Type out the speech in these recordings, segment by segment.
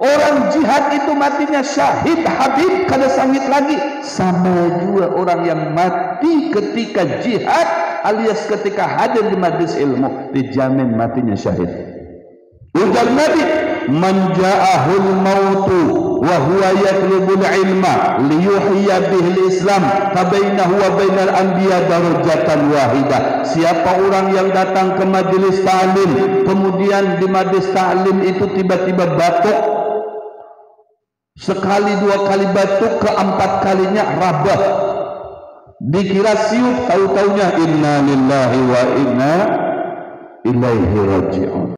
Orang jihad itu matinya syahid, habib kada sangit lagi. Sama juga orang yang mati ketika jihad alias ketika hadir di majlis ilmu dijamin matinya syahid. Ujar Nabi, man ja'ahul mautu wa huwa yatlubul ilma liyuhyiya bihil islam fabainahu wa bainal anbiya darajatan wahidah. Siapa orang yang datang ke majlis ta'lim, kemudian di majlis ta'lim itu tiba-tiba batuk, sekali dua kali batuk, keempat kalinya rabah, dikira siup, tahu-taunya inna lillahi wa inna ilaihi raji'un.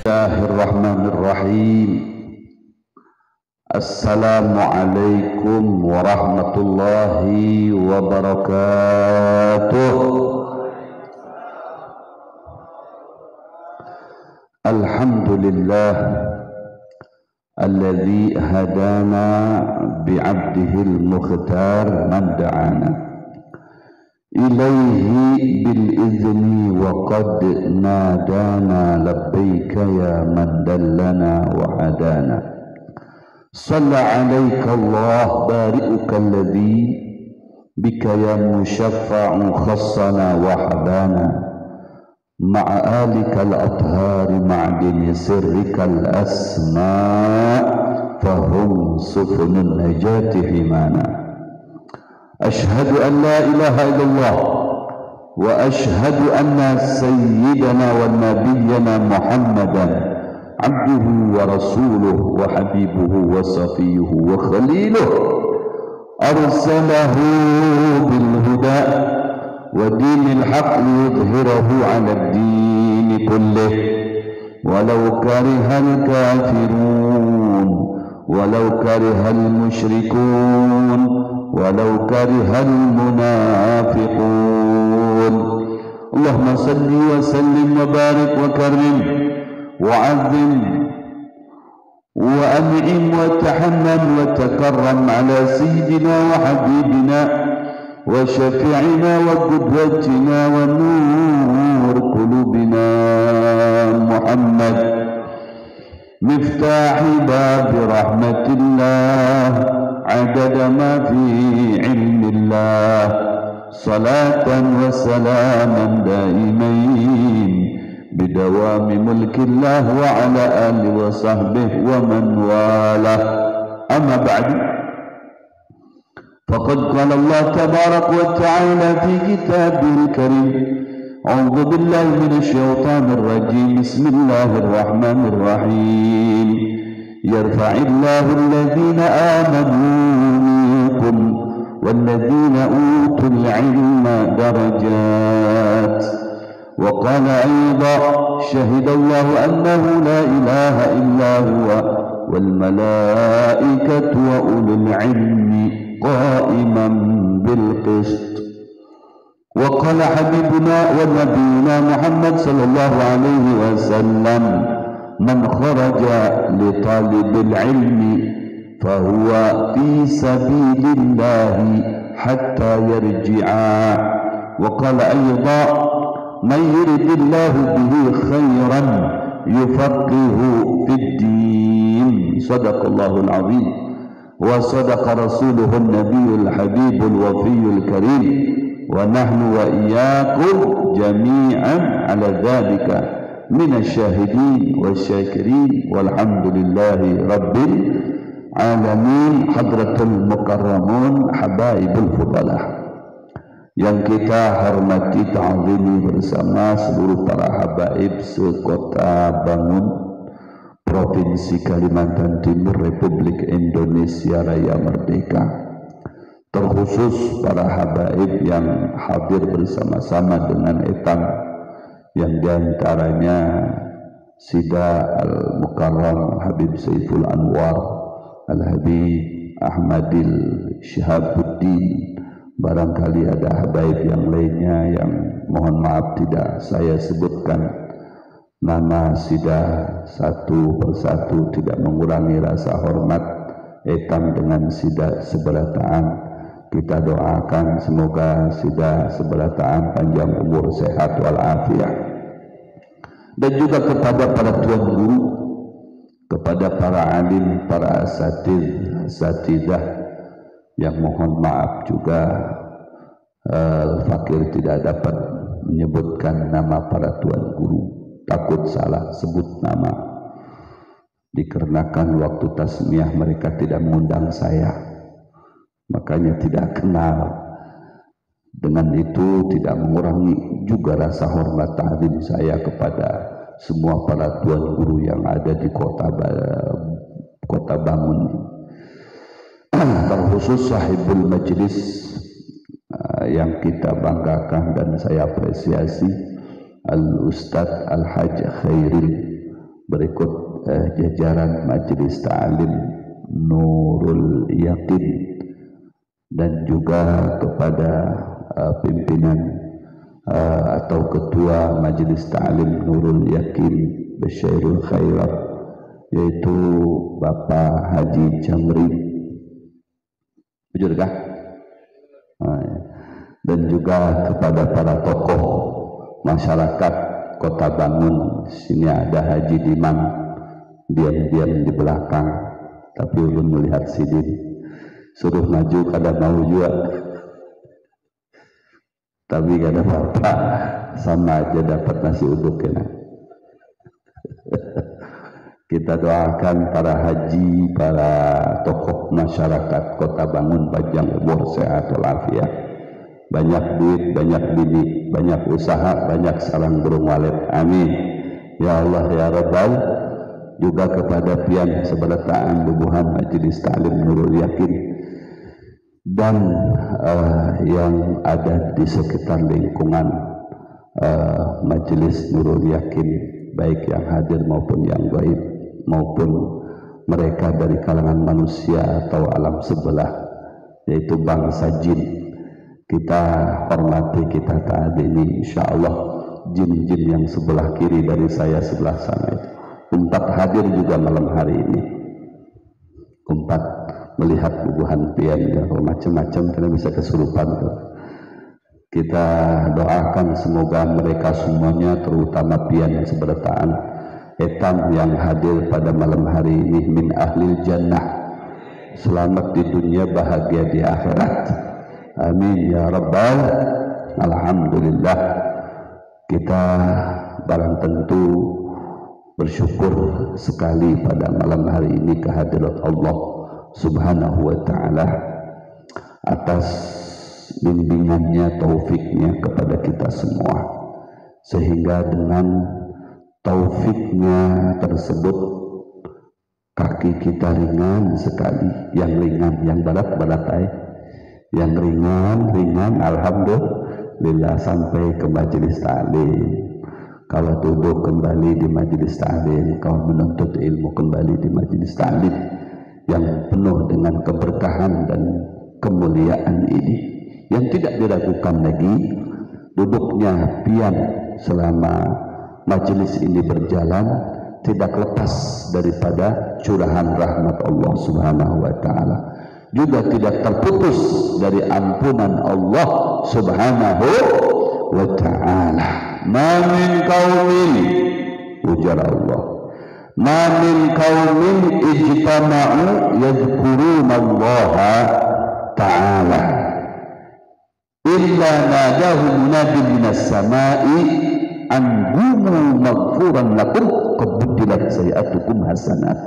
Bismillahirrahmanirrahim. Assalamualaikum warahmatullahi wabarakatuh. Alhamdulillah alladzi hadana bi'abdihil mukhtar man da'ana ilaihi bil izni wa qad nadana labbaika ya man dallana wa hadana. Shalla alaika Allah bari'uka alladzi bika ya musyaffa'u khassana wa habana ma'a alika al-athhari ma'dini sirrika al-asma' fahum sufunun najati himana. Ashhadu an la ilaha illallah wa ashhadu anna sayyidana wa nabiyyana Muhammadan abduhu wa rasuluhu wa habibuhu wa safiyuhu wa khaliluhu arsalahu bil huda wa dinil haqq liyudhhirahu 'ala ad-din kullih walau karihal kafirun walau karihal musyrikun walau karihal munafiqun. Allahumma salli wa sallim wa barik wa karim wa 'azzim wa an'im wa tahannan wa takarram 'ala sayyidina wa habibina wa syafi'ina wa qudwatina wa nur qulubina Muhammad miftahi babi rahmatillah adada ma fi ilmillah salatan wa salaman daimain bidawami mulkillah wa ala alihi wa sahbihi wa man wala. Amma ba'du, faqad qala Allah tabarak wa ta'ala fi kitabihil karim a'udzu billahi minasy syaithanir rajim bismillahir rahmanir rahim yarfa'illahu alladhina amanu minkum walladhina utul 'ilma darajat wa qala aidan syahidallahu annahu la ilaha illa huwa wal malaikatu wa ulul 'ilmi qa'iman bil qist. Wa qala habibuna wa nabiyuna Muhammad sallallahu alaihi wasallam man kharaja li talibil ilmi fahuwa fi sabilillahi hatta yarji'a. Wa qala aydan man yuridillahu bihi khairan yufaqihu fid din. Sadaqallahul azim wa sadaqa rasuluhun nabiyul habibul wafiyul karim wa nahnu wa iyyakum jami'an ala dhalika minasyahidin wasyakirin walhamdulillahi rabbil alamin. Hadratul mukarramun habaibul fudalah yang kita hormati ta'zimi bersama seluruh para habaib sekota Bangun, Provinsi Kalimantan Timur, Republik Indonesia Raya Merdeka, terkhusus para habaib yang hadir bersama-sama dengan Etang, yang diantaranya Sida Al-Mukarram Habib Saiful Anwar Al-Habib Ahmadil Syihabuddin. Barangkali ada habaib yang lainnya yang mohon maaf tidak saya sebutkan nama Sida satu persatu, tidak mengurangi rasa hormat Etang dengan Sida seberataan. kita doakan semoga sudah sebelah ta'am panjang umur, sehat walafiat. Dan juga kepada para tuan guru, kepada para alim, para asatidzah yang mohon maaf juga Fakir tidak dapat menyebutkan nama para tuan guru, takut salah sebut nama, dikarenakan waktu tasmiyah mereka tidak mengundang saya, makanya tidak kenal. Dengan itu tidak mengurangi juga rasa hormat ta'zim saya kepada semua para tuan guru yang ada di kota Bangun, terkhusus sahibul majlis yang kita banggakan dan saya apresiasi, Al-Ustadz Al-Hajj Khairil, berikut jajaran Majelis Ta'lim Nurul Yakin, dan juga kepada pimpinan atau ketua Majelis Ta'lim Nurul Yakin Basyairul Khairat, yaitu Bapak Haji Jamri, betul kah? Dan juga kepada para tokoh masyarakat Kota Bangun. Sini ada Haji Dimang, diam-diam di belakang, tapi ulun melihat sidin, suruh maju kada mau juga, tapi kada apa-apa, sama aja dapat nasi uduk kena. Kita doakan para haji, para tokoh masyarakat Kota Bangun panjang umur, sehat walafiat, banyak duit, banyak bini, banyak usaha, banyak sarang burung walet. Amin ya Allah ya Rabbal. Juga kepada pian seberataan bubuhan Majelis Ta'lim Nurul Yakin dan yang ada di sekitar lingkungan Majelis Nurul Yakin, baik yang hadir maupun yang gaib, maupun mereka dari kalangan manusia atau alam sebelah, yaitu bangsa jin. Kita hormati, kita taati, insyaallah jin-jin yang sebelah kiri dari saya, sebelah sana itu umpat hadir juga malam hari ini, umpat melihat bubuhan pian ya, macam-macam karena bisa kesurupan tuh. Kita doakan semoga mereka semuanya, terutama pian yang seberataan etam yang hadir pada malam hari ini, min ahlil jannah, selamat di dunia, bahagia di akhirat. Amin ya Rabbal. Alhamdulillah, kita barang tentu bersyukur sekali pada malam hari ini kehadirat Allah Subhanahu wa ta'ala atas bimbingannya, taufiknya kepada kita semua, sehingga dengan taufiknya tersebut kaki kita ringan sekali, yang ringan, yang berat-berat yang ringan, alhamdulillah, sampai ke majelis ta'lim. Kalau duduk kembali di majelis ta'lim, kalau menuntut ilmu kembali di majelis ta'lim yang penuh dengan keberkahan dan kemuliaan ini, yang tidak diragukan lagi duduknya pian selama majelis ini berjalan tidak lepas daripada curahan rahmat Allah Subhanahu wa ta'ala, juga tidak terputus dari ampunan Allah Subhanahu wa ta'ala. Ma min qaumin, ujar Allah, ma min qaumin ijtama'u yadhkuruna Allah ta'ala illa nadahu munadin minas sama'i an gumu maghfuran lakum qabdilat sayiatukum hasanat.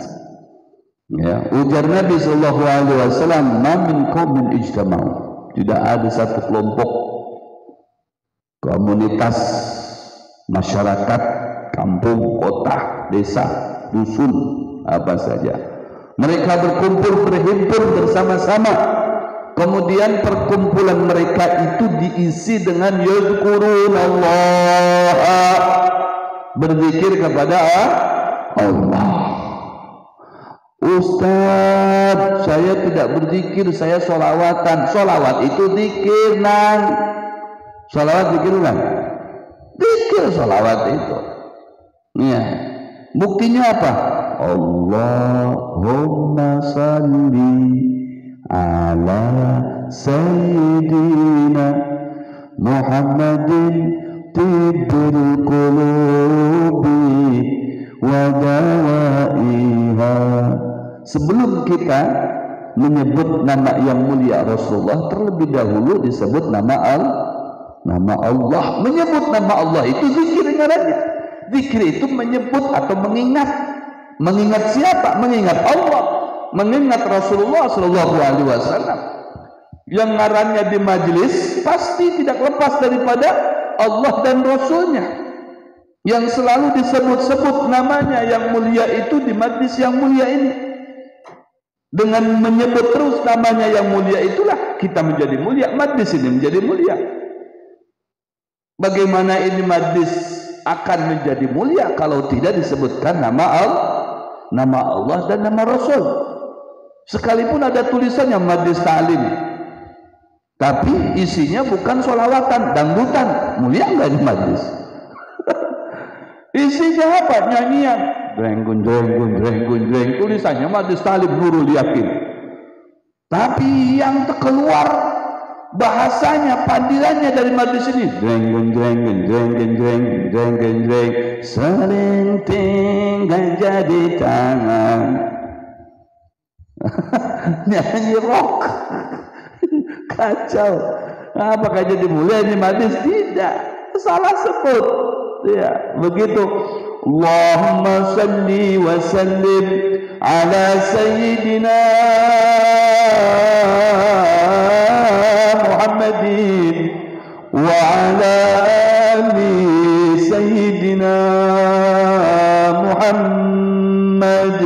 Ya, ujar Nabi sallallahu alaihi wasallam, ma min qaumin ijtama'u, tidak ada satu kelompok, komunitas, masyarakat, kampung, kota, desa, dusun, apa saja, mereka berkumpul, berhimpun bersama-sama, kemudian perkumpulan mereka itu diisi dengan yadhkurun Allah, berzikir kepada Allah. Ustaz, saya tidak berzikir, saya sholawatan. Sholawat itu zikir, nang. Sholawat zikir kan? Zikir sholawat itu. Ya. Buktinya apa? Allahumma salli ala sayyidina Muhammadin tibbul qulubi wa dawaiha. Sebelum kita menyebut nama yang mulia Rasulullah, terlebih dahulu disebut nama Allah. Menyebut nama Allah itu zikir ngarannya. Zikir itu menyebut atau mengingat. Mengingat siapa? Mengingat Allah, mengingat Rasulullah Shallallahu Alaihi Wasallam. Yang ngarannya di majelis pasti tidak lepas daripada Allah dan Rasulnya. Yang selalu disebut-sebut namanya yang mulia itu di majelis yang mulia ini. Dengan menyebut terus namanya yang mulia itulah kita menjadi mulia, majelis ini menjadi mulia. Bagaimana ini majelis akan menjadi mulia kalau tidak disebutkan nama Allah dan nama Rasul? Sekalipun ada tulisannya majelis ta'lim, tapi isinya bukan sholawatan, dangdutan, mulia enggak di majelis? Isinya apa? Nyanyian, drenggun, tulisannya majelis ta'lim Nurul Yakin. Tapi yang terkeluar bahasanya, panggilannya dari majelis ini, drenggun, sering tinggal jadi tangan. Nyanyi rock. Kacau. Apakah jadi mulia ini majelis? Tidak, salah sebut. Ya, begitu. Allahumma salli wa sallim ala sayyidina Muhammadin wa ala ali sayyidina Muhammad.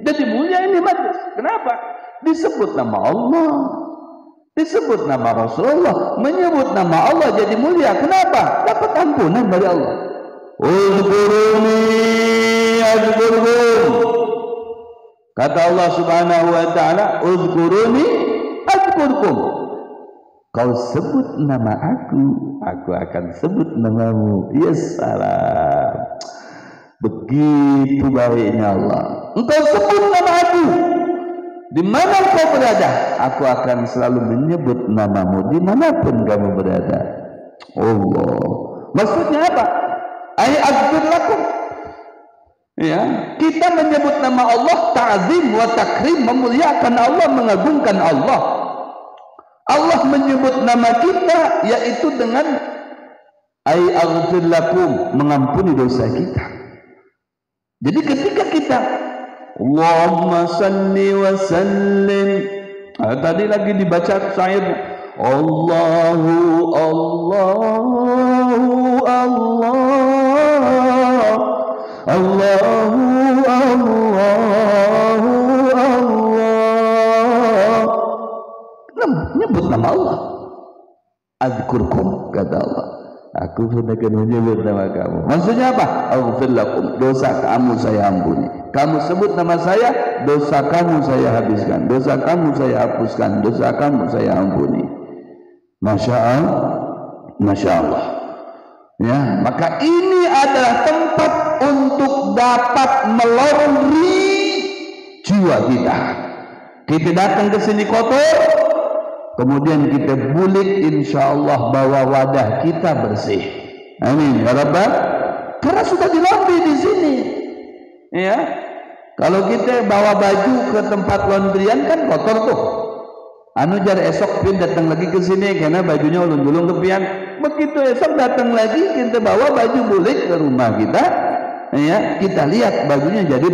Jadi mulia ini majelis. Kenapa? Disebut nama Allah, disebut nama Rasulullah, menyebut nama Allah jadi mulia. Kenapa? Dapat ampunan dari Allah. Uzkuruni azkurkum. Kata Allah Subhanahu wa taala, uzkuruni azkurkum. Kau sebut nama aku akan sebut namamu. Ya salam. Begitu baiknya Allah. Engkau sebut nama aku, di mana kau berada, aku akan selalu menyebut namamu dimanapun kamu berada. Allah. Maksudnya apa? Azkur lakum. Ya, kita menyebut nama Allah ta'zim wa takrim, memuliakan Allah, mengagungkan Allah. Allah menyebut nama kita yaitu dengan azkur lakum, mengampuni dosa kita. Jadi ketika kita Allahumma salli wa sallim, tadi lagi dibaca syair Allahu Allahu Allah, Allahu Allahu Allah, nyebut nama Allah. Azkurkum, kata Allah, aku sudah akan menyebut nama kamu. Maksudnya apa? Aghfir lakum, dosa kamu saya ampuni. Kamu sebut nama saya, dosa kamu saya habiskan, dosa kamu saya hapuskan, dosa kamu saya ampuni. Masya Allah, Masya Allah. Ya, maka ini adalah tempat untuk dapat melorong jiwa kita. Kita datang ke sini kotor, kemudian kita bulik, insya Allah bawa wadah kita bersih. Amin ya Rabbal. Karena sudah dilaundry di sini. Ya, kalau kita bawa baju ke tempat laundryan kan kotor tuh. Anu jar esok pin datang lagi ke sini karena bajunya ulun-ulun kepian. Begitu esok datang lagi kita bawa baju bulik ke rumah kita. Ya, kita lihat bajunya jadi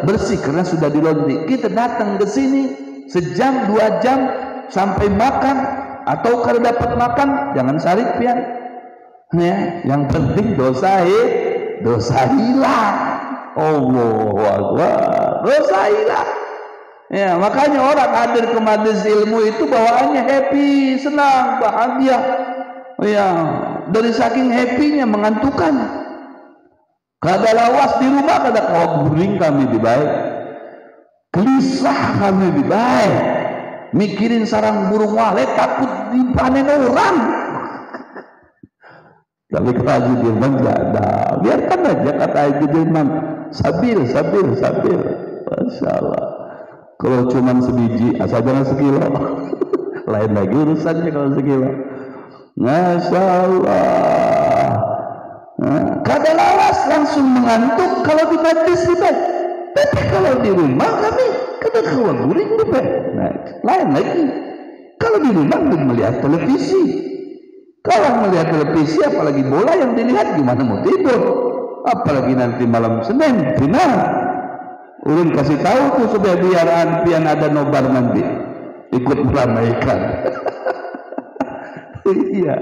bersih karena sudah dilaundry. Kita datang ke sini sejam 2 jam sampai makan, atau kalau dapat makan jangan sarik pian. Ya, yang penting dosa hilang. Allahu Akbar, dosa hilang. Ya, makanya orang hadir ke majelis ilmu itu bawaannya happy, senang, bahagia. Ya, dari saking happy-nya mengantukkan. Kada lawas di rumah, kada kawa guring kami di baik, gelisah kami di baik, mikirin sarang burung walet takut dipanen orang. Tapi kata Haji Dirman tidak ada, biarkan aja kata Haji Dirman, sabil. Masya Allah. Kalau cuma sebiji, asal jangan sekilo. Lain lagi urusannya kalau segila. Masya Allah. Kada lawas langsung mengantuk kalau di majlis kita. Tapi kalau di rumah kami kada keluar guring juga. Nah, lain lagi. Kalau di rumah melihat televisi. Kalau melihat televisi apalagi bola yang dilihat gimana mau tidur. Apalagi nanti malam Senin final. Ulun kasih tahu tuh supaya biar pian ada nobar nanti ikut meramaikan. Iya.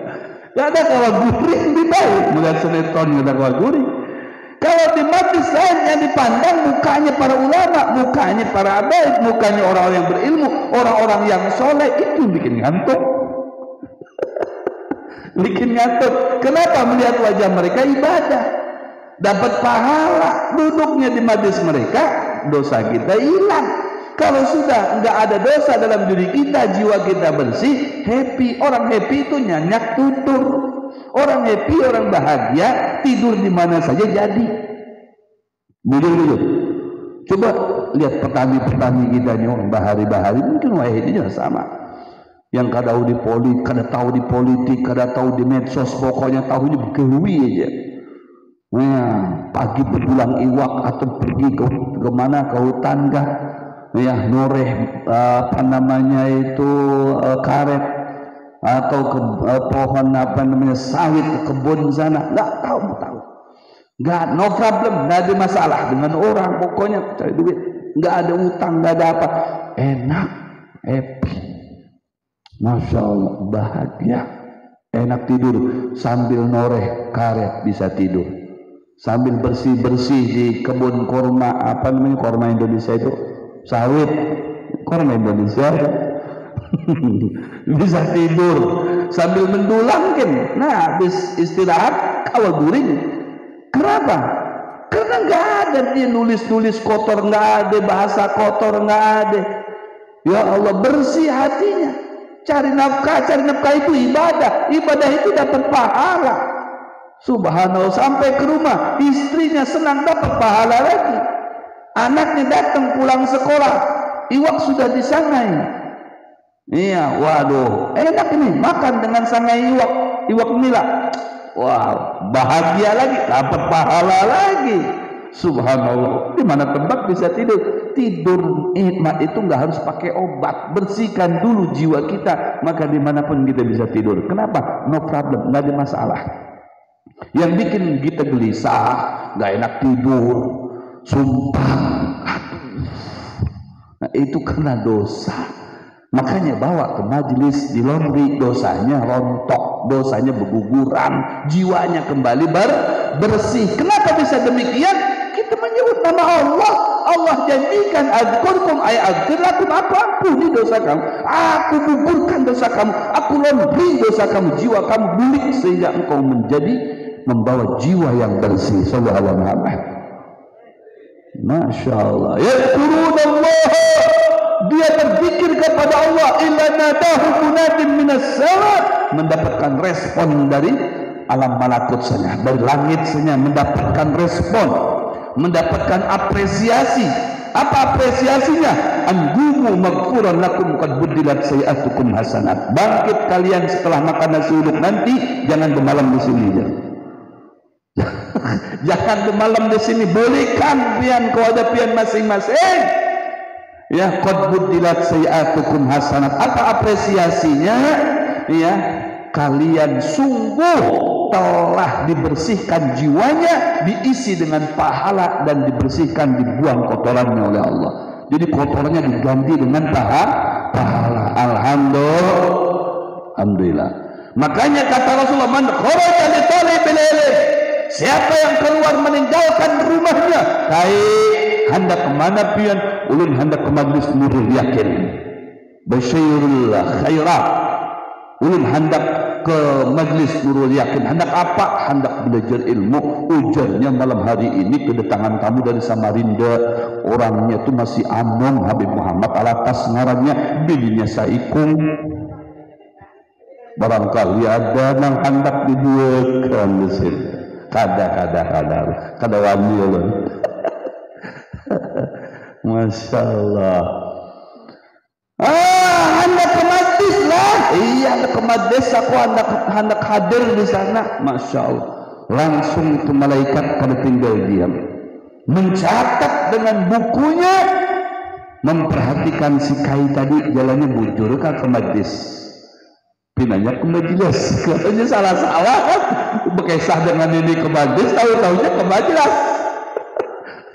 Gak ada kawal guring di bawah melihat sinetron gak ada kawal guring. Kalau di majlis lain yang dipandang mukanya para ulama, mukanya para abaid, mukanya orang-orang yang berilmu, orang-orang yang soleh, itu bikin ngantuk. Bikin ngantuk. Kenapa? Melihat wajah mereka ibadah, dapat pahala. Duduknya di majlis mereka, dosa kita hilang. Kalau sudah enggak ada dosa dalam diri kita, jiwa kita bersih, happy. Orang happy itu nyanyak tutur. Orang happy, orang bahagia, tidur di mana saja jadi. Duduk. Coba lihat petani-petani kita nih, orang bahari-bahari, mungkin wahid juga sama. Yang kada tahu di politik, kada tahu di politik, kada tahu di medsos, pokoknya tahunya begawi aja. Nah, pagi berpulang iwak atau pergi ke mana, ke hutan kah? Ya, noreh apa namanya itu karet atau ke pohon apa namanya sawit, ke kebun sana, nggak tahu, nggak, no problem, nggak ada masalah dengan orang, pokoknya cari duit, nggak ada utang, nggak ada apa, enak, happy, masya Allah, bahagia, enak tidur sambil noreh karet bisa tidur, sambil bersih di kebun korma, apa namanya korma Indonesia itu sawit, korma Indonesia bisa tidur sambil mendulang kan. Nah, habis istirahat kawal guring. Kenapa? Karena nggak ada dia nulis kotor, nggak ada bahasa kotor, nggak ada. Ya Allah, bersih hatinya. Cari nafkah itu ibadah itu dapat pahala. Subhanallah, sampai ke rumah istrinya senang dapat pahala lagi. Anaknya datang pulang sekolah, iwak sudah disangai. Iya, waduh, enak ini makan dengan sangai iwak nila. Wow, bahagia lagi, dapat pahala lagi. Subhanallah, di mana tempat bisa tidur? Tidur nikmat itu nggak harus pakai obat. Bersihkan dulu jiwa kita, maka dimanapun kita bisa tidur. Kenapa? No problem, nggak ada masalah. Yang bikin kita gelisah, nggak enak tidur, sumpah, nah itu karena dosa. Makanya bawa ke majelis di laundry, dosanya rontok, dosanya berguguran, jiwanya kembali bersih. Kenapa bisa demikian? Kita menyebut nama Allah. Allah janjikan adzkurkum ay adzkir lakum, aku ampuni dosa kamu, aku gugurkan dosa kamu, aku laundry dosa kamu, jiwa kamu bersih sehingga engkau membawa jiwa yang bersih. Sallallahu alaihi wasallam. Masya Allah. Yadhkurunallah, dia berzikir kepada Allah, illa nadahu munadin minas sama, mendapatkan respon dari alam malakut saja, dari langit saja, mendapatkan respon, mendapatkan apresiasi. Apa apresiasinya? Anjumu maghfuran lakum qad buddilat sayi'atukum hasanat. Bangkit kalian setelah makan nasi uduk nanti, jangan bermalam di sini ya. Jangan bermalam di sini, bolehkan pian kau ada pian masing-masing. Ya, qad buddilat sayi'atukum hasanat. Apa apresiasinya? Ya, kalian sungguh telah dibersihkan jiwanya, diisi dengan pahala dan dibersihkan, dibuang kotorannya oleh Allah. Jadi kotorannya diganti dengan pahala. Alhamdulillah. Makanya kata Rasulullah, man kharaja li talibil ilm, siapa yang keluar meninggalkan rumahnya, hendak kemana pian? Ulun hendak ke majlis Nurul Yakin, Basyairul Khairat. Ulun hendak ke majlis Nurul Yakin. Hendak apa? Hendak belajar ilmu. Ujarnya malam hari ini kedatangan tamu dari Samarinda. Orangnya itu masih Among Habib Muhammad Alatas ngarannya, bininya Saikung. Barangkali ada yang hendak dijualkan di sini. Kada wani Allah. Masya Allah. Hendak ke majlis lah. iya ada kemat desa kok hendak hadir di sana. Masya Allah, langsung itu malaikat pada tinggal diam, mencatat dengan bukunya, memperhatikan si Kai tadi jalannya bujur ke majlis, pinanya ke majelis, katanya salah-salah kan, bekesah dengan ini ke majlis, tahu-tahunya ke majelis.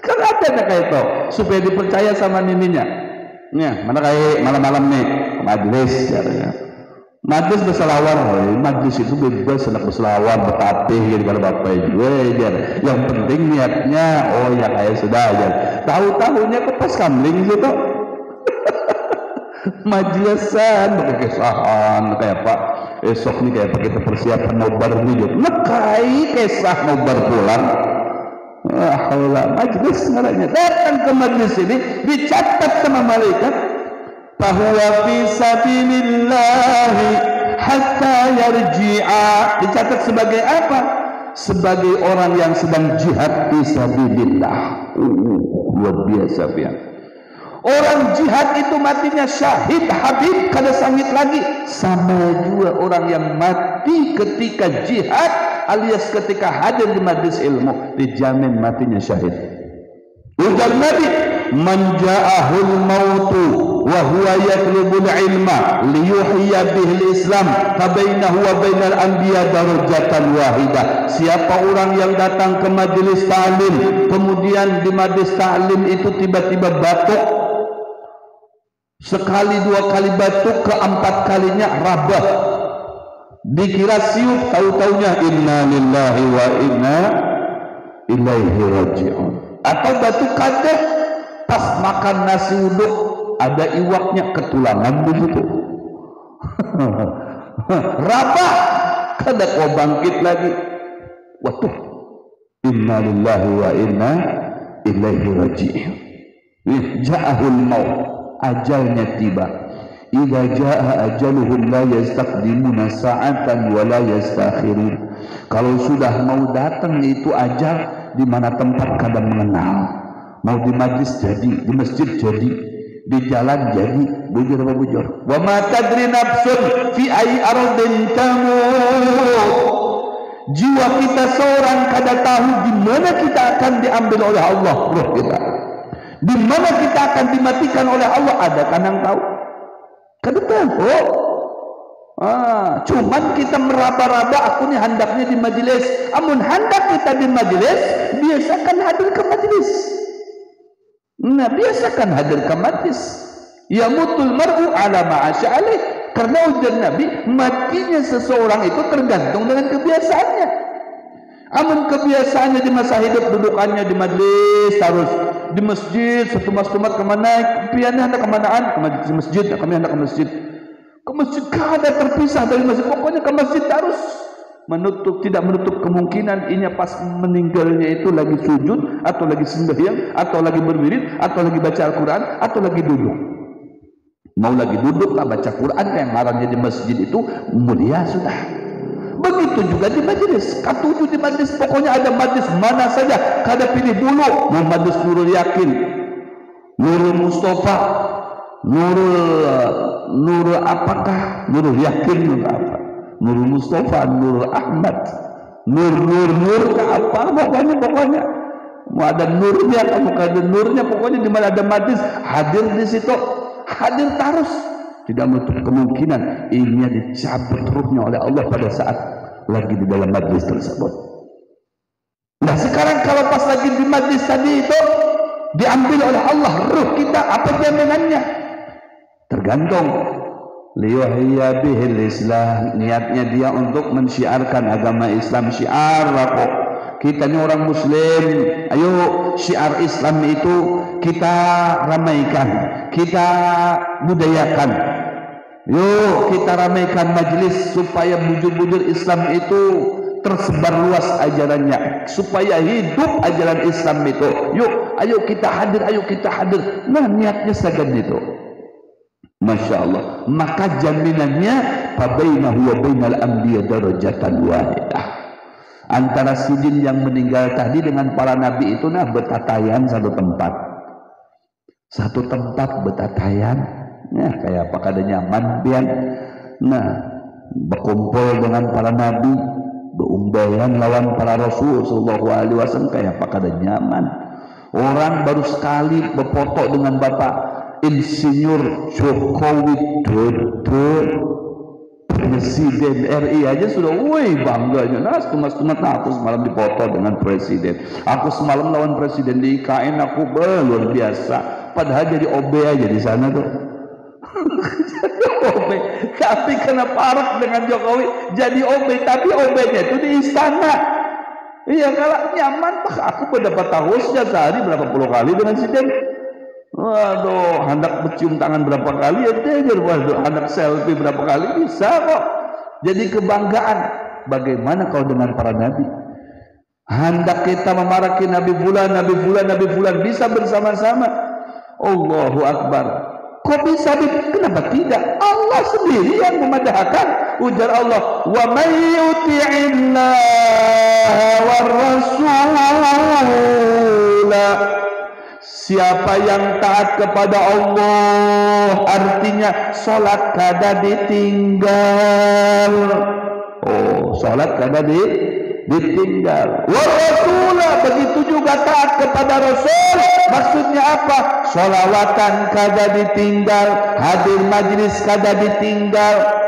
Kan ada kayak itu supaya dipercaya sama nininya. Ya, mana kayak malam-malam nih ke majlis katanya. Majlis berselawar, majlis itu bebas nak berselawar, bertatih gitu kalau bapak juga ya. Yang penting niatnya, oh ya kayak sudah aja. Tahu-tahunya ke pas kamling situ. Majlisan pakai kesahan kayak Pak esok nih kayak kita persiapan nobar nih, nekai kesah nobar pulang. Allah, majlis ngaranya datang ke majlis ini dicatat sama malaikat bahwa fi sabilillah hatta yarji'a, dicatat sebagai apa? Sebagai orang yang sedang jihad fi sabilillah. Luar biasa ya. Orang jihad itu matinya syahid habib kada sangit lagi, sama juga orang yang mati ketika jihad alias ketika hadir di majlis ilmu dijamin matinya syahid. Ujar Nabi, man ja'ahul mautu wa huwa yatlubul ilma liyuhyiya bihil islam fabainahu wa bainal anbiya darajatan wahidah. Siapa orang yang datang ke majlis ta'lim, kemudian di majlis ta'lim itu tiba-tiba batuk, sekali dua kali batuk, keempat kalinya rabah, dikira siup, tahu-taunya inna lillahi wa inna ilaihi raji'un. Atau batuk kadet pas makan nasi uduk ada iwaknya ketulangan begitu. Rabah kada kau bangkit lagi. Waduh, inna lillahi wa inna ilaihi raji'un. Ja'ahul maut, ajalnya tiba. Idza jaa ajaluhum la yastaqdimuna sa'atan wa la yastakhirun. Kalau sudah mau datang itu ajal, di mana tempat kada mengenal. Mau di majlis jadi, di masjid jadi, di jalan jadi, bujur apa bujur. Wa ma tadri nafsun fi ayyi ardin tamut. Jiwa kita seorang kada tahu di mana kita akan diambil oleh Allah roh kita. Di mana kita akan dimatikan oleh Allah, ada kan yang tahu? Kada tahu. Cuman kita meraba-raba aku nih handaknya di majelis. Amun hendak kita di majelis, biasakan hadir ke majelis. Nah, biasakan hadir ke majelis. Ya mutul mar'u ala ma'asya alaih. Karena ujar Nabi, matinya seseorang itu tergantung dengan kebiasaannya. Amun kebiasaannya di masa hidup dudukannya di majelis, terus di masjid, satu mas-tumat kemana, piannya hendak kemanaan, ke masjid, kami hendak ke masjid. Ke masjid kada terpisah dari masjid, pokoknya ke masjid terus. Tidak menutup kemungkinan inya pas meninggalnya itu lagi sujud, atau lagi sembahyang, atau lagi berwirid, atau lagi baca Al-Quran, atau lagi duduk. Mau lagi duduk tak baca Quran, yang ngarannya di masjid itu mulia sudah. Begitu juga di majelis. Katuju di majelis, pokoknya ada majelis mana saja, kada pilih bulu. Mau majelis Nurul Yakin, Nurul Mustafa, Nurul apakah? Nurul Yakin, Nurul apa? Nurul Mustafa, Nurul Ahmad, Nur ke apa? Pokoknya mau ada nurnya, kamu kada nurnya, pokoknya di mana ada majelis hadir di situ, hadir terus. Tidak menutup kemungkinan ini dicabut ruhnya oleh Allah pada saat lagi di dalam majlis tersebut. Nah sekarang kalau pas lagi di majlis tadi itu diambil oleh Allah ruh kita, apa jaminannya? Tergantung. Liyuhyiya bihil Islam, niatnya dia untuk mensyiarkan agama Islam. Syiar apa? Kita ini orang Muslim, ayo syiar Islam itu kita ramaikan, kita budayakan. Yuk kita ramaikan majlis supaya bujur-bujur Islam itu tersebar luas ajarannya, supaya hidup ajaran Islam itu. Yuk, ayo kita hadir, ayo kita hadir. Nah niatnya segan itu. Masya Allah. Maka jaminannya fabainahu wa bainal anbiya darajatan wahidah. Antara si jin yang meninggal tadi dengan para nabi itu nah betatayan satu tempat. Satu tempat betatayan. Nah kayak apa kada nyaman pian. Nah, berkumpul dengan para nabi, beumbayan lawan para rasul sallallahu alaihi wasallam, kayak apa kada nyaman. Orang baru sekali berfoto dengan Bapak Insinyur Joko Widodo, Presiden RI aja sudah, woi bangganya. Nah, setengah-setengah aku semalam dipoto dengan Presiden. Aku semalam lawan Presiden di IKN, aku luar biasa. Padahal jadi OB aja di sana tuh. OB, tapi kena parah dengan Jokowi jadi OB, tapi OB-nya itu di istana. Iya, kalau nyaman, aku berdapat tahu sehari berapa puluh kali dengan Presiden. Waduh, hendak bercium tangan berapa kali ya dia, waduh, hendak selfie berapa kali bisa kok. Jadi kebanggaan. Bagaimana kau dengan para nabi? Hendak kita memaraki Nabi Fulan bisa bersama-sama. Allahu Akbar. Kok bisa? Kenapa tidak? Allah sendiri yang memadahkan. Ujar Allah, wa may yuti'illaha war rasula. Siapa yang taat kepada Allah, artinya sholat kada ditinggal. Oh, sholat kada ditinggal. Wa rasulah, begitu juga taat kepada Rasul. Maksudnya apa? Sholawatan kada ditinggal, hadir majlis kada ditinggal.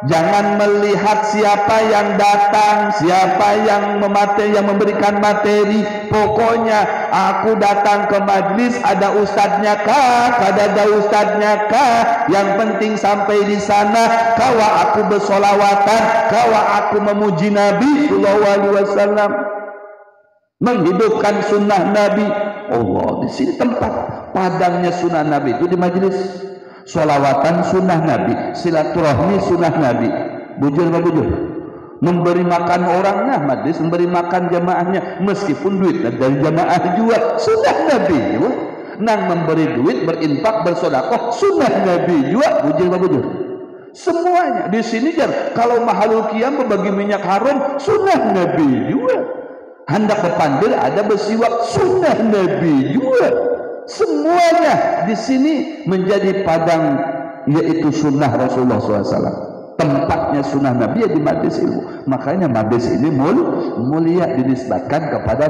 Jangan melihat siapa yang datang, siapa yang memberikan materi. Pokoknya aku datang ke majlis, ada ustadznya kah, kada ada ustadznya kah. Yang penting sampai di sana, kawa aku bersolawatan, kawa aku memuji Nabi sallallahu alaihi wasallam, menghidupkan sunnah Nabi. Allah, di sini tempat padangnya sunnah Nabi itu di majlis. Sholawatan sunnah Nabi, silaturahmi sunnah Nabi. Bujur apa bujur? Memberi makan orangnya majlis, memberi makan jamaahnya, meskipun duit dari jamaah juga sunnah Nabi juga. Nang memberi duit, berinfak, bersedekah sunnah Nabi juga. Bujur apa bujur? Semuanya di sini jar. Kalau mahalul qiyam berbagi minyak haram sunnah Nabi juga. Hendak berpandir ada bersiwak sunnah Nabi juga. Semuanya di sini menjadi padang, yaitu sunnah Rasulullah SAW. Tempatnya sunnah Nabi ya di majlis ilmu. Makanya majlis ini mulia, dinisbatkan kepada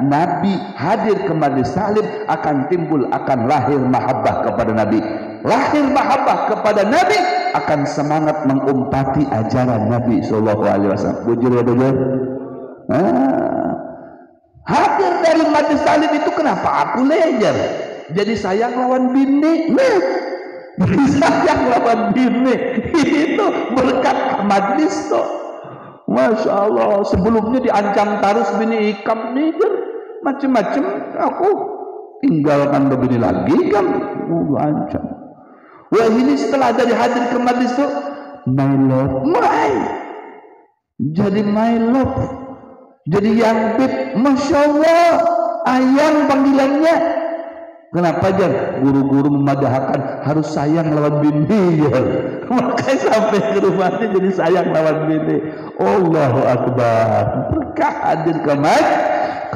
Nabi. Hadir ke majlis taklim akan timbul, akan lahir mahabbah kepada Nabi. Lahir mahabbah kepada Nabi akan semangat mengumpati ajaran Nabi SAW. Bujur ya bujur. Hadir dari majlis taklim itu kenapa aku lejar? Jadi sayang lawan bini. Jadi sayang lawan bini. Itu berkat majlis tuh. Masya Allah. Sebelumnya diancam tarus bini ikam nijar. Macam-macam. Aku tinggalkan begini lagi kan. Ancam. Wah, ini setelah dari hadir ke majlis tuh, my love, jadi my love. Jadi yang bib, Masya Allah, ayang panggilannya. Kenapa jar? Guru-guru memadahkan harus sayang lawan bini ya. Makanya sampai ke rumahnya jadi sayang lawan bini. Allahu Akbar. Berkah hadir ke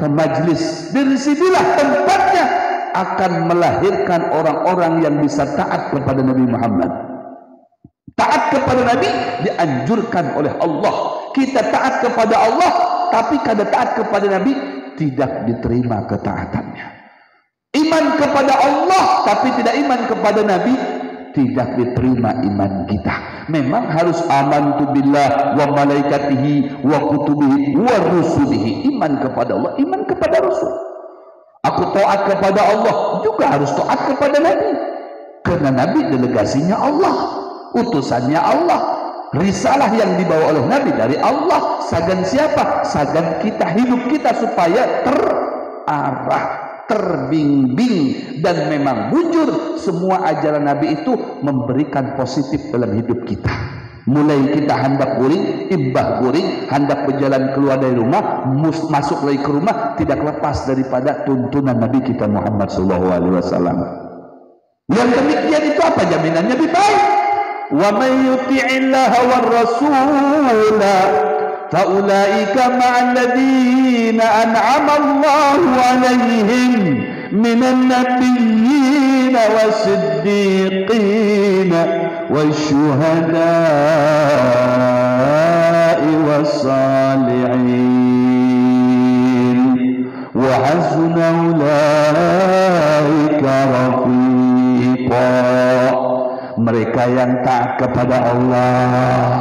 majlis. Dari sinilah tempatnya akan melahirkan orang-orang yang bisa taat kepada Nabi Muhammad. Taat kepada Nabi dianjurkan oleh Allah. Kita taat kepada Allah, tapi kada taat kepada Nabi, tidak diterima ketaatannya. Iman kepada Allah tapi tidak iman kepada Nabi, tidak diterima iman kita. Memang harus amantu billah wa malaikatihi wa kutubihi wa rusulihi. Iman kepada Allah, iman kepada Rasul. Aku taat kepada Allah, juga harus taat kepada Nabi. Karena Nabi delegasinya Allah, utusannya Allah. Risalah yang dibawa oleh Nabi dari Allah. Sagan siapa? Sagan kita, hidup kita supaya terarah, terbimbing, dan memang bujur. Semua ajaran Nabi itu memberikan positif dalam hidup kita. Mulai kita hendak guring, imbah guring, hendak berjalan keluar dari rumah, masuk lagi ke rumah, tidak lepas daripada tuntunan Nabi kita Muhammad SAW. Yang demikian itu apa jaminannya? Lebih baik. Wa may yuti'illaha war rasula fa ulaika ma'al ladzina an'ama Allahu 'alaihim minan nabiyyin والصديقين والشهداء والصالحين وحسن أولئك رفيقا. Mereka yang taat kepada Allah,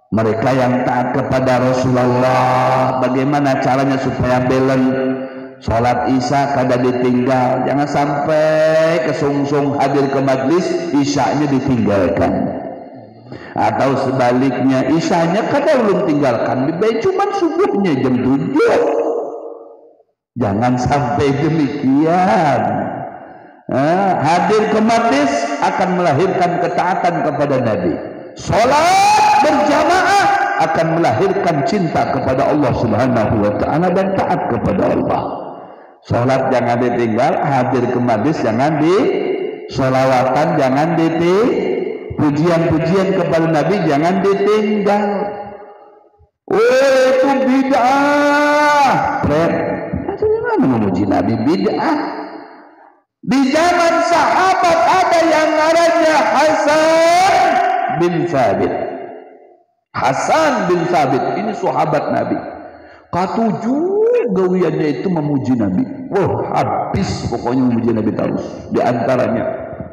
mereka yang taat kepada Rasulullah. Bagaimana caranya supaya balance? Sholat isya kada ditinggal, jangan sampai kesungsung hadir ke majlis, isyanya ditinggalkan. Atau sebaliknya, isyanya kada belum tinggalkan, cuma subuhnya jam 7. Jangan sampai demikian. Hadir ke majlis akan melahirkan ketaatan kepada Nabi. Sholat berjamaah akan melahirkan cinta kepada Allah Subhanahu wa ta'ala dan taat kepada Allah. Sholat jangan ditinggal, hadir ke majlis jangan disolawatan, jangan pujian-pujian kepada Nabi jangan ditinggal. Oh, itu bid'ah. Itu gimana memuji Nabi bid'ah? Di zaman sahabat ada yang namanya Hasan bin Thabit. Hasan bin Thabit ini sahabat Nabi. Ketujuh gawiannya itu memuji Nabi. Wah, habis pokoknya memuji Nabi terus. Di antaranya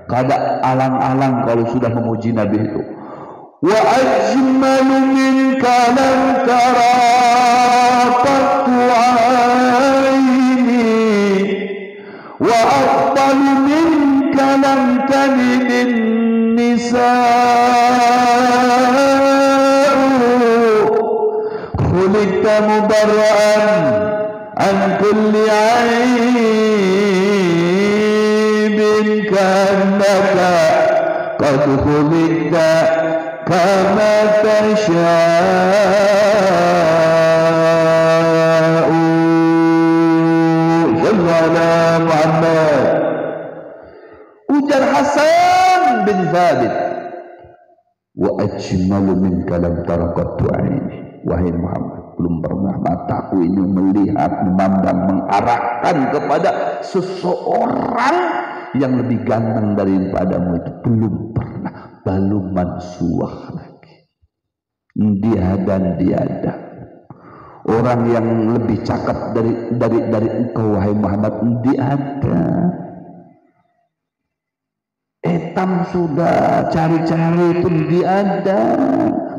kada alang-alang kalau sudah memuji Nabi itu. Wa ajmalu minka lam tara qattu aini wa afdalu minka lam talidin nisaa khuliqta mubarra'an an kulli 'aibin ka'annaka qad khuliqta kama tasha'u. Sallallahu alaihi Muhammad. Ujar Hasan bin Thabit, wa ajmalu minka lam tara qattu 'aini. Wahai Muhammad, belum pernah mataku ini melihat, memandang, mengarahkan kepada seseorang yang lebih ganteng daripadamu. Itu belum pernah. Balu mansuah lagi. Diada. Orang yang lebih cakap dari engkau wahai Muhammad, diada. Etam sudah cari-cari pun diada.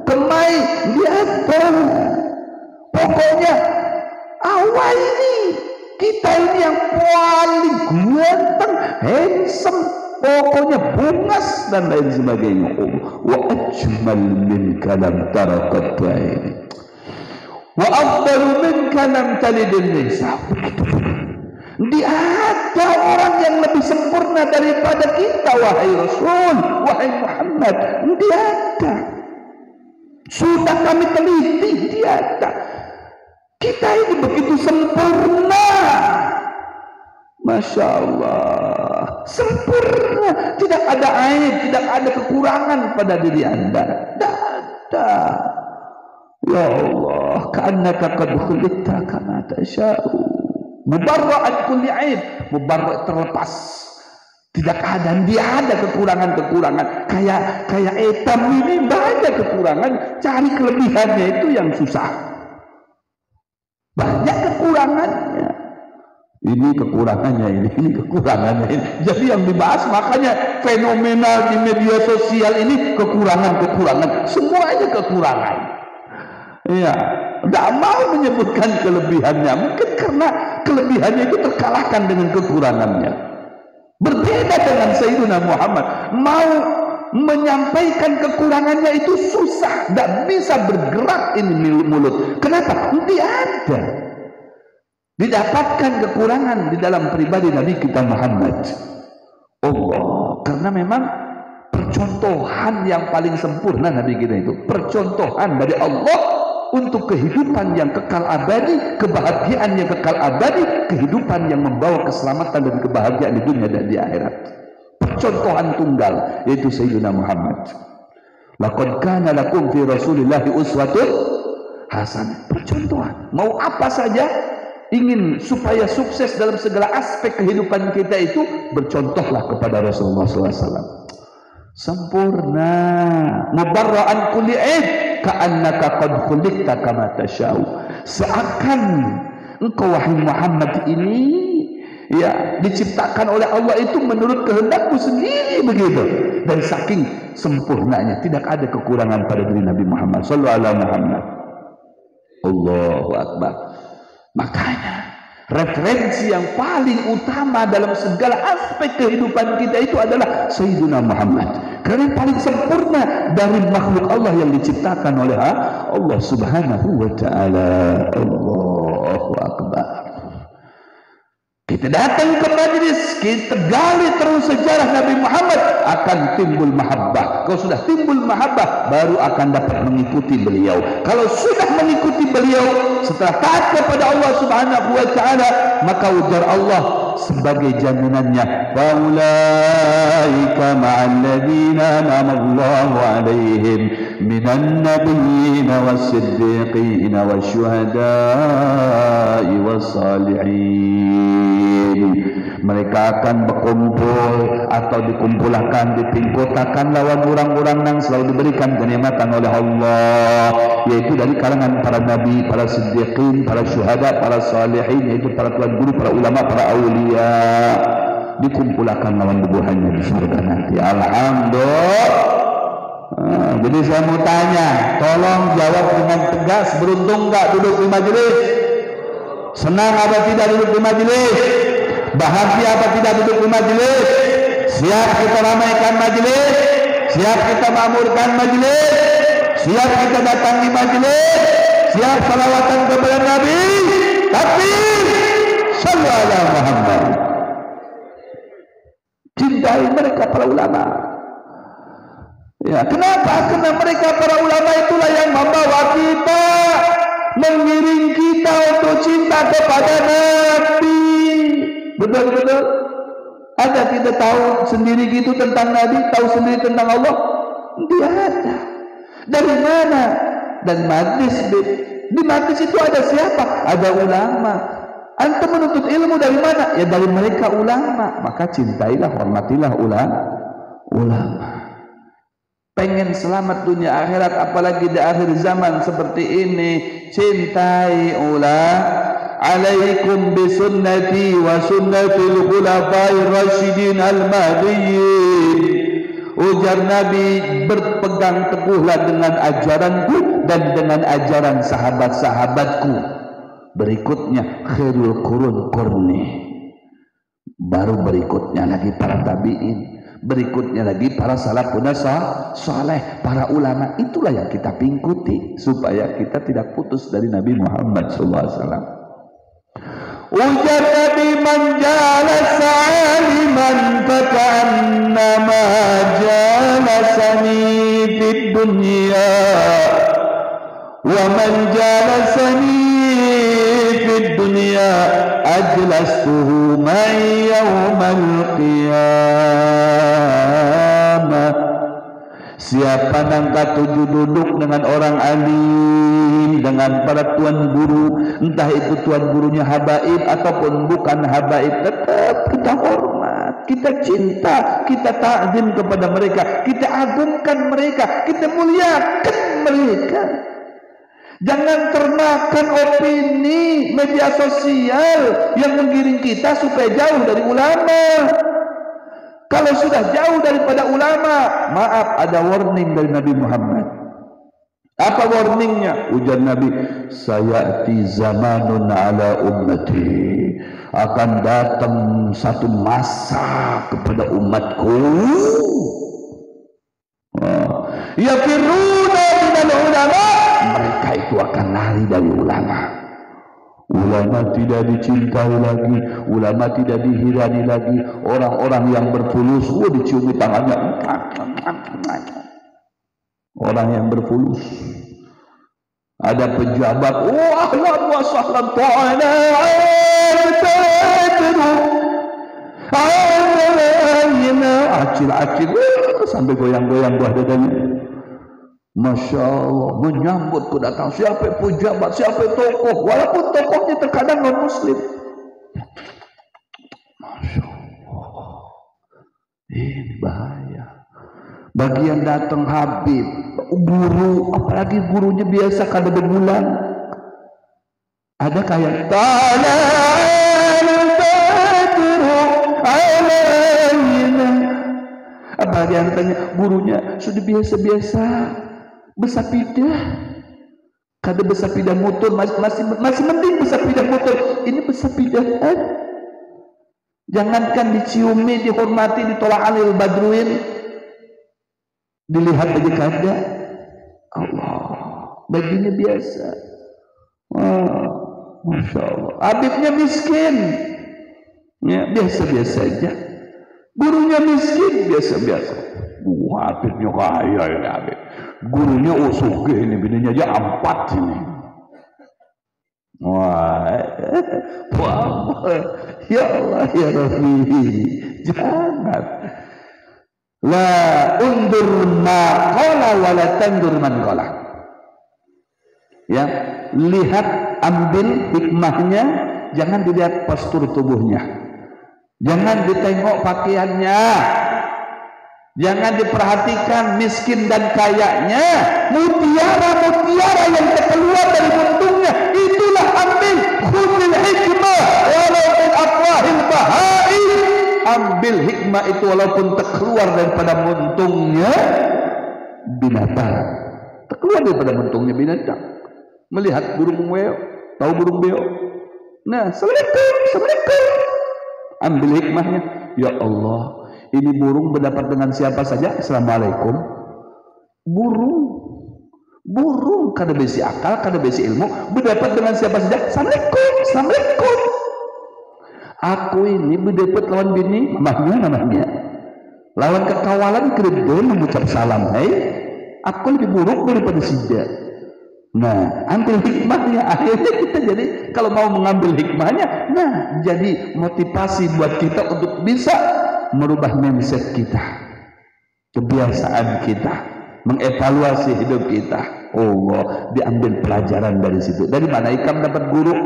Kemai diada. Pokoknya awal ini kita ini yang paling ganteng, handsome, pokoknya bungas dan lain sebagainya. Wa ajmal minka lam tara qattu aini wa afdalu minka lam talidin nisa. Diada orang yang lebih sempurna daripada kita wahai Rasul, wahai Muhammad. Diada. Sudah kami teliti, tiada. Kita ini begitu sempurna. Masya Allah, sempurna. Tidak ada aib, tidak ada kekurangan pada diri Anda. Tidak ada. Ya Allah, ka'annaka qad khuliqta kama tasha'u. Mubarra'an kulli aib. Mubarra' terlepas. Tidak ada, dia ada kekurangan-kekurangan. Kayak etam ini banyak kekurangan. Cari kelebihannya itu yang susah. Banyak kekurangannya. Ini kekurangannya ini kekurangannya ini. Jadi yang dibahas makanya fenomenal di media sosial ini kekurangan-kekurangan. Semuanya kekurangan. Iya, tidak mau menyebutkan kelebihannya. Mungkin karena kelebihannya itu terkalahkan dengan kekurangannya. Berbeda dengan Sayyidina Muhammad, mau menyampaikan kekurangannya itu susah, tidak bisa bergerak ini mulut. Kenapa? Tidak ada. Didapatkan kekurangan di dalam pribadi Nabi kita Muhammad. Allah, karena memang percontohan yang paling sempurna Nabi kita itu, percontohan dari Allah untuk kehidupan yang kekal abadi, kebahagiaan yang kekal abadi, kehidupan yang membawa keselamatan dan kebahagiaan di dunia dan di akhirat. Percontohan tunggal yaitu Sayyidina Muhammad. Laqad kana lakum fi Rasulillahi uswatun hasanah. Percontohan. Mau apa saja ingin supaya sukses dalam segala aspek kehidupan kita itu, bercontohlah kepada Rasulullah SAW. Sempurna, mubarra'an kulli aib, ka'annaka qad khuliqta kama tashau. Seakan engkau wahai Muhammad ini ya diciptakan oleh Allah itu menurut kehendakmu sendiri begitu. Dan saking sempurnanya, tidak ada kekurangan pada diri Nabi Muhammad sallallahu alaihi Muhammad. Allahu Akbar. Makanya referensi yang paling utama dalam segala aspek kehidupan kita itu adalah Sayyidina Muhammad. Karena yang paling sempurna dari makhluk Allah yang diciptakan oleh Allah Subhanahu wa taala. Allahu Akbar. Kita datang ke majlis, kita gali terus sejarah Nabi Muhammad, akan timbul mahabbah. Kalau sudah timbul mahabbah, baru akan dapat mengikuti beliau. Kalau sudah mengikuti beliau, setelah taat kepada Allah Subhanahu wa taala, maka ujar Allah sebagai jaminannya, faulaika ma'al ladzina an'ama Allahu 'alaihim minan nabiyyin was-siddiqin wasyuhada'i was-salihin. Mereka akan berkumpul atau dikumpulkan, dipingkotakan lawan orang-orang yang selalu diberikan kenikmatan oleh Allah, yaitu dari kalangan para nabi, para siddiqin, para syuhada, para salihin, yaitu para tuan guru, para ulama, para aulia, dikumpulkan lawan bubuhannya di surga nanti. Alhamdulillah. Jadi saya mau tanya, tolong jawab dengan tegas, beruntung nggak duduk di majelis? Senang apa tidak duduk di majelis? Bahagia apa tidak duduk di majelis? Siap kita ramaikan majelis? Siap kita makmurkan majelis? Siap kita datang di majelis? Siap salawatan kepada Nabi? Tapi sallallahu alaihi Muhammad. Cintai mereka para ulama. Ya, kenapa? Karena mereka para ulama itulah yang membawa kita, mengiring kita untuk cinta kepada Nabi. Betul-betul. Ada kita tahu sendiri gitu tentang Nabi, tahu sendiri tentang Allah? Tidak ada. Dari mana? Dan majlis, di majlis itu ada siapa? Ada ulama. Antum menuntut ilmu dari mana? Ya dari mereka ulama. Maka cintailah, hormatilah ulama. Pengen selamat dunia akhirat, apalagi di akhir zaman seperti ini, cintai ulama. Alaikum bisunnati wa sunnatil khulafair rasyidin al-mahdiyyin. Ujar Nabi, berpegang teguhlah dengan ajaranku dan dengan ajaran sahabat-sahabatku. Berikutnya khairul qurun qurni. Baru berikutnya lagi para tabi'in. Berikutnya lagi para salafun saleh, para ulama. Itulah yang kita ikuti supaya kita tidak putus dari Nabi Muhammad SAW. Ujar Nabi, man jalasa aliman faka'annama jalasani fid dunya wa man jalasani fid dunya ajlastuhu ma'i yawmal qiyamah. Siapa nangka tuju duduk dengan orang alim, dengan para tuan guru, entah itu tuan gurunya habaib ataupun bukan habaib, tetap kita hormat, kita cinta, kita ta'zim kepada mereka, kita agungkan mereka, kita muliakan mereka. Jangan termakan opini media sosial yang menggiring kita supaya jauh dari ulama. Kalau sudah jauh daripada ulama, maaf, ada warning dari Nabi Muhammad. Apa warningnya? Ujar Nabi, sayati zamanun ala ummati. Akan datang satu masa kepada umatku. Yafiruna minal ulama. Mereka itu akan lari dari ulama. Ulama tidak dicintai lagi, ulama tidak dihirani lagi. Orang-orang yang berfulus, diciumi tangannya. Orang yang berfulus. Ada pejabat, ahlan wa sahlan ta'ala acil-acil sampai goyang-goyang buah dadanya. Masya Allah, menyambut kedatangan siapa pejabat, siapa tokoh, walaupun tokohnya terkadang non muslim. Masya Allah, ini bahaya. Bagi yang datang Habib, guru, apalagi gurunya biasa kada berbulan. Ada kayak apalagi yang tanya gurunya sudah biasa-biasa besapidah, kada besapidah motor masih mending besapidah motor. Ini besapidahan. Jangankan diciumi, dihormati, ditolak alil badruin, dilihat aja kada. Allah, baginya biasa. Masya Allah. Habibnya miskin, ya biasa-biasa aja. Gurunya miskin, biasa-biasa. Habibnya kaya ini Habib. Gurunya usuge ini, bininya aja 4 ini. Wah, ya Allah ya Rabbi, jangan. La undur ma qala wa la tandur man qala. Ya, lihat, ambil hikmahnya, jangan dilihat postur tubuhnya, jangan ditengok pakaiannya, jangan diperhatikan miskin dan kayanya, mutiara-mutiara yang terkeluar dari buntungnya, itulah ambil. Khudil hikmah walau min afwahil bahai, ambil hikmah itu walaupun terkeluar daripada buntungnya binatang, terkeluar daripada buntungnya binatang. Melihat burung beo, tahu burung beo? Nah, assalamualaikum, ambil hikmahnya. Ya Allah, ini burung berdapat dengan siapa saja? Assalamualaikum. Burung kada besi akal, kada besi ilmu, berdapat dengan siapa saja? Assalamualaikum. Aku ini berdapat lawan bini, namanya. Lawan kekawalan keredon mengucap salam. Aku lebih buruk daripada sida. Nah, ambil hikmahnya. Akhirnya kita jadi kalau mau mengambil hikmahnya, nah jadi motivasi buat kita untuk bisa merubah mindset kita, kebiasaan kita, mengevaluasi hidup kita. Allah, diambil pelajaran dari situ. Dari mana Ikam dapat guru?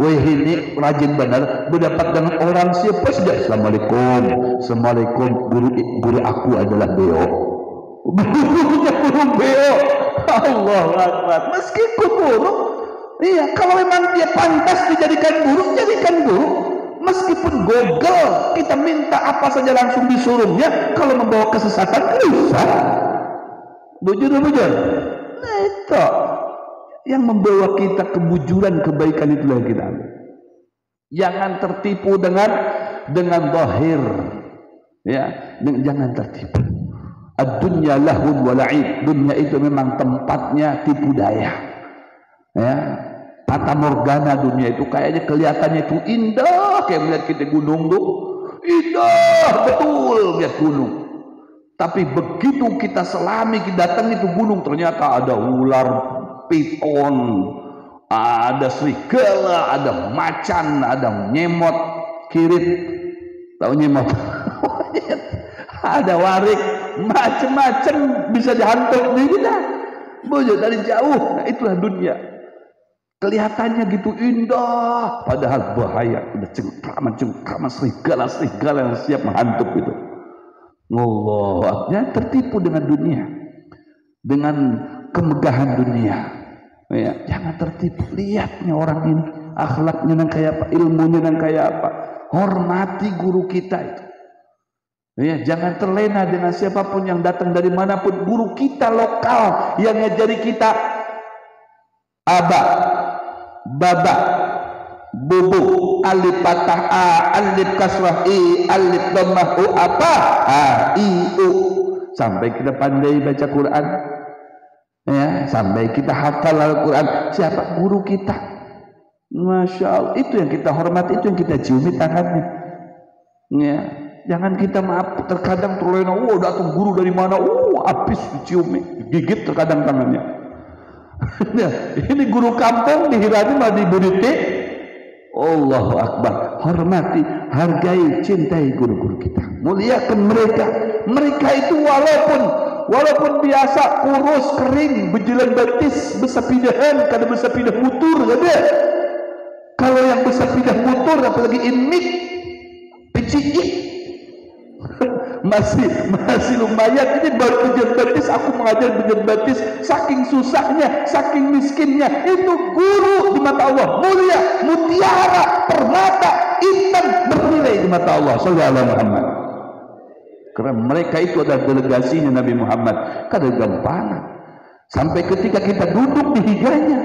Wah, ini rajin benar, berdapat dengan orang siapa saja. Assalamualaikum. Guru aku adalah beo. Gurunya burung beo. Allah Akbar. Meskipun burung, iya, kalau memang dia pantas dijadikan guru, jadikan guru. Meskipun gogel, kita minta apa saja langsung disuruhnya. Kalau membawa kesesatan, bisa. Bujur. Nah itu yang membawa kita kebujuran kebaikan, itulah yang kita ambil. Jangan tertipu dengan zahir, ya, jangan tertipu. Ad-dunya lahun wa la'ib. Dunia itu memang tempatnya tipu daya, ya, fata morgana. Dunia itu kayaknya kelihatannya itu indah, kayak melihat kita gunung tuh indah betul, lihat gunung. Tapi begitu kita selami, kita datang itu gunung, ternyata ada ular piton, ada serigala, ada macan, ada nyemot kirit, tahu nyemot? Ada warik, macam-macam bisa dihantam nih kita. Bojo dari jauh. Nah, itulah dunia. Kelihatannya gitu indah, padahal bahaya. Udah cengkraman serigala yang siap menghantam itu. Allah, ya, tertipu dengan dunia, dengan kemegahan dunia. Ya, jangan tertipu. Lihatnya orang ini, akhlaknya dan kayak apa, ilmunya dan kayak apa. Hormati guru kita itu. Ya, jangan terlena dengan siapapun yang datang dari manapun. Guru kita lokal yang ngajari kita aba, baba, bubu, alif patah a, alif kasrah i, alif dhammah u, apa a, i, u, sampai kita pandai baca Quran, ya, sampai kita hafal Al-Quran. Siapa? Guru kita. Masya Allah, itu yang kita hormati, itu yang kita ciumi tangannya, ya. Jangan kita maaf terkadang terlena, datang guru dari mana, habis diciumi, gigit terkadang tangannya. Nah, ini guru kampung dihirani malah dibuditi. Allahu Akbar. Hormati, hargai, cintai guru-guru kita, muliakan mereka. Mereka itu walaupun biasa kurus kering berjalan batis besapidahan kada besapidah mutur kada. Kalau yang besapidah mutur apalagi inmik pecik masih lumayan. Ini baru berjalan batis, aku mengajar berjalan batis saking susahnya, saking miskinnya. Itu guru di mata Allah, mulia, mutiara, permata, intan bernilai di mata Allah sallallahu alaihi Muhammad. Karena mereka itu adalah delegasinya Nabi Muhammad. Kada gampangan. Sampai ketika kita duduk di higanya,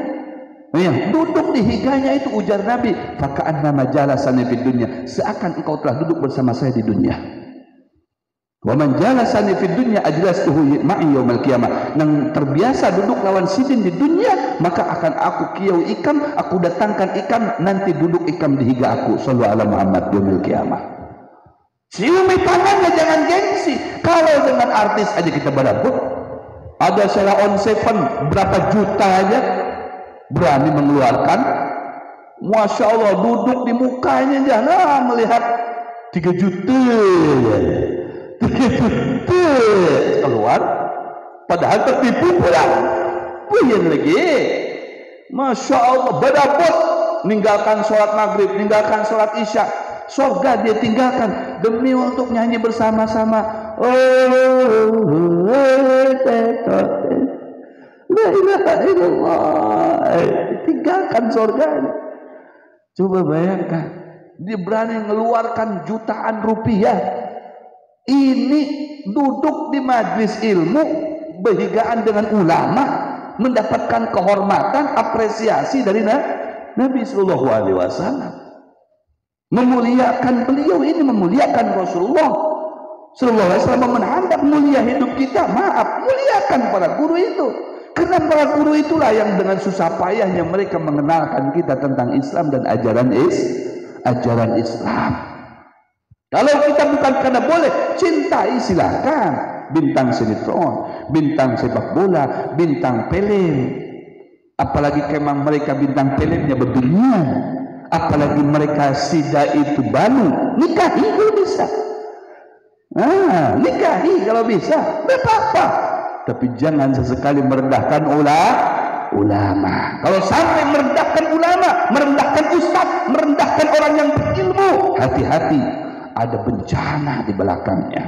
duduk di higanya itu ujar Nabi, faka'annama jalasani fid dunya, seakan engkau telah duduk bersama saya di dunia. Wa man jalasani fid dunya ajlastuhu ma'i yaumil qiyamah. Nang terbiasa duduk lawan sidin di dunia, maka akan aku kiau ikam, aku datangkan ikam, nanti duduk ikam di higa aku sallallahu alaihi Muhammad yaumil qiyamah. Ciumi tangannya, jangan gengsi. Kalau dengan artis aja kita berabut, ada Sheila on Seven berapa juta aja berani mengeluarkan. Masya Allah, duduk di mukanya jangan melihat 3 juta keluar, padahal tertipu pulang. Buyan lagi. Masya Allah, berabut ninggalkan sholat maghrib, ninggalkan sholat isya, surga dia tinggalkan demi untuk nyanyi bersama-sama. La ilaha illallah. Tinggalkan surga. Coba bayangkan, dia berani mengeluarkan jutaan rupiah. Ini duduk di majlis ilmu, berhigaan dengan ulama, mendapatkan kehormatan, apresiasi dari Nabi Sallallahu Alaihi Wasallam. Memuliakan beliau ini, memuliakan Rasulullah Sallallahu Alaihi Wasallam, menghadap mulia hidup kita. Maaf, muliakan para guru itu. Karena para guru itulah yang dengan susah payahnya mereka mengenalkan kita tentang Islam dan ajaran Islam. Kalau kita bukan karena boleh, cintai silakan. Bintang sinetron, bintang sepak bola, bintang film. Apalagi kemang mereka bintang filmnya berdunia. Apalagi mereka sida itu balu. Nikahi kalau bisa. Nikahi kalau bisa. Tidak apa-apa. Tapi jangan sesekali merendahkan ulama. Kalau sampai merendahkan ulama, merendahkan ustaz, merendahkan orang yang berilmu, hati-hati. Ada bencana di belakangnya.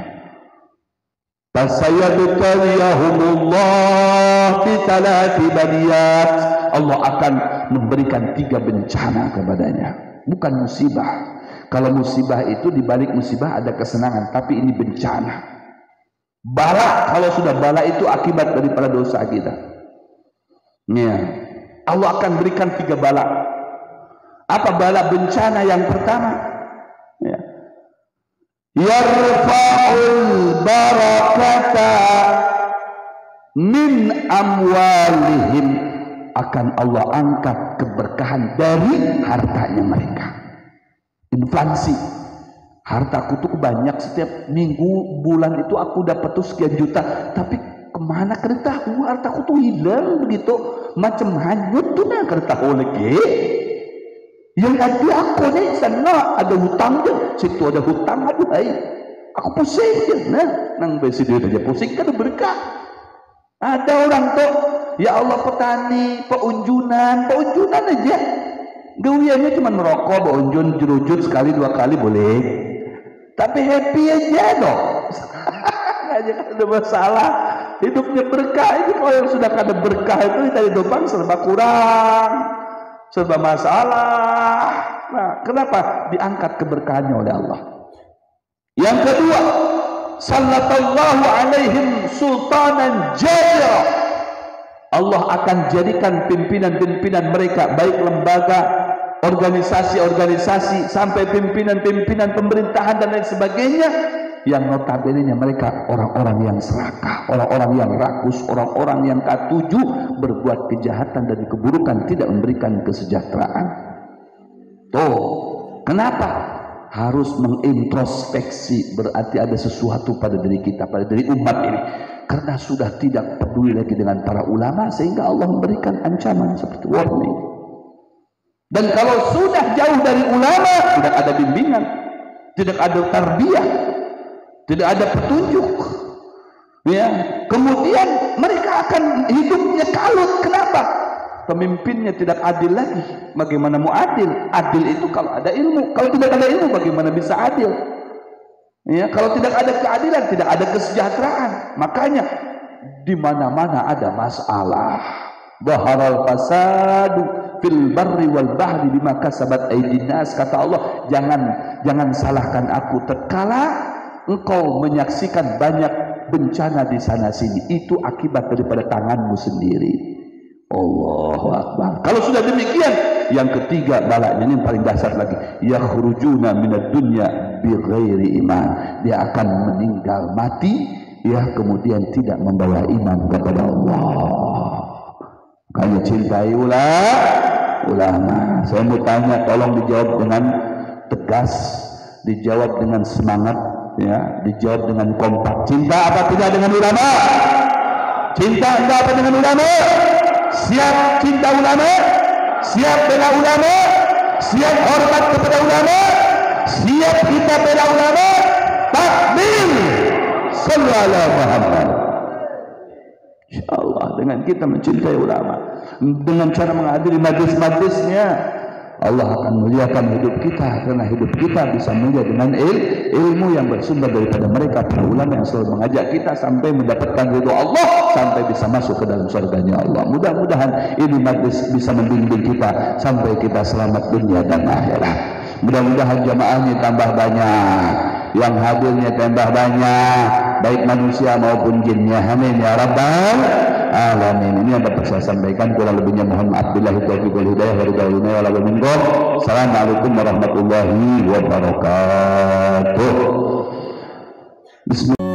Fasayabtaliyahumullah fi thalathi baliyat. Allah akan memberikan 3 bencana kepadanya. Bukan musibah. Kalau musibah itu dibalik musibah ada kesenangan, tapi ini bencana. Bala, kalau sudah bala itu akibat daripada dosa kita. Ya. Allah akan berikan 3 bala. Apa bala bencana yang pertama? Ya. Yarfa'ul barakata min amwalihim, akan Allah angkat keberkahan dari hartanya mereka. Inflasi, hartaku tuh banyak, setiap minggu bulan itu aku dapat tuh sekian juta, tapi kemana kada tahu, hartaku tuh hilang begitu, macam hanyut tuh nah kada tahu lagi. Yang ada aku nih sana ada hutang je, situ ada hutang, aduh hai, aku pusing je, nang besi dia aja pusing kada berkah. Ada orang tuh, ya Allah petani, peunjunan aja, gawiannya cuma merokok, beunjun jerujut sekali 2 kali boleh, tapi happy aja dong, aja ada masalah, hidupnya berkah. Itu kalau yang sudah kada berkah itu dari depan serba kurang, serba masalah. Nah, kenapa? Diangkat keberkahannya oleh Allah. Yang kedua, sallallahu alaihim sultanan jaya. Allah akan jadikan pimpinan-pimpinan mereka, baik lembaga, organisasi-organisasi, sampai pimpinan-pimpinan pemerintahan dan lain sebagainya, yang notabene mereka orang-orang yang serakah, orang-orang yang rakus, orang-orang yang katuju, berbuat kejahatan dan keburukan, tidak memberikan kesejahteraan. Tuh, kenapa? Harus mengintrospeksi, berarti ada sesuatu pada diri kita, pada diri umat ini, karena sudah tidak peduli lagi dengan para ulama, sehingga Allah memberikan ancaman seperti warning. Dan kalau sudah jauh dari ulama, tidak ada bimbingan, tidak ada tarbiyah, tidak ada petunjuk. Ya, kemudian mereka akan hidupnya kalut. Kenapa? Pemimpinnya tidak adil lagi. Bagaimana mau adil? Adil itu kalau ada ilmu. Kalau tidak ada ilmu, bagaimana bisa adil? Ya, kalau tidak ada keadilan, tidak ada kesejahteraan. Makanya di mana-mana ada masalah. Baharal fasadu fil barri wal bahri bima kasabat aydin nas. Kata Allah, jangan salahkan aku tatkala engkau menyaksikan banyak bencana di sana sini, itu akibat daripada tanganmu sendiri. Allahu Akbar. Kalau sudah demikian, yang ketiga balanya ini yang paling dasar lagi, yakhrujuna minad dunya bighairi iman. Dia akan meninggal mati, ya, kemudian tidak membawa iman kepada Allah. Kamu cintai ulama. Saya mau tanya, tolong dijawab dengan tegas, dijawab dengan semangat, ya, dijawab dengan kompak. Cinta apa tidak dengan ulama? Cinta enggak apa dengan ulama? Siap cinta ulama? Siap bela ulama? Siap hormat kepada ulama? Siap kita bela ulama? Takbir! Sallallahu alaihi Muhammad. Insyaallah dengan kita mencintai ulama, dengan cara menghadiri majlis-majlisnya, Allah akan muliakan hidup kita, karena hidup kita bisa mulia dengan ilmu yang bersumber daripada mereka para ulama yang selalu mengajak kita sampai mendapatkan ridho Allah, sampai bisa masuk ke dalam surganya Allah. Mudah-mudahan ini majlis bisa membimbing kita sampai kita selamat dunia dan akhirat. Mudah-mudahan jamaahnya tambah banyak, yang hadirnya tambah banyak, baik manusia maupun jinnya. Amin ya rabbal alamin. Ini yang dapat saya sampaikan, kurang lebihnya mohon maaf. Billahi taufiq wal hidayah wa ridwan wa la minkum. Assalamualaikum warahmatullahi wabarakatuh. Bismillah.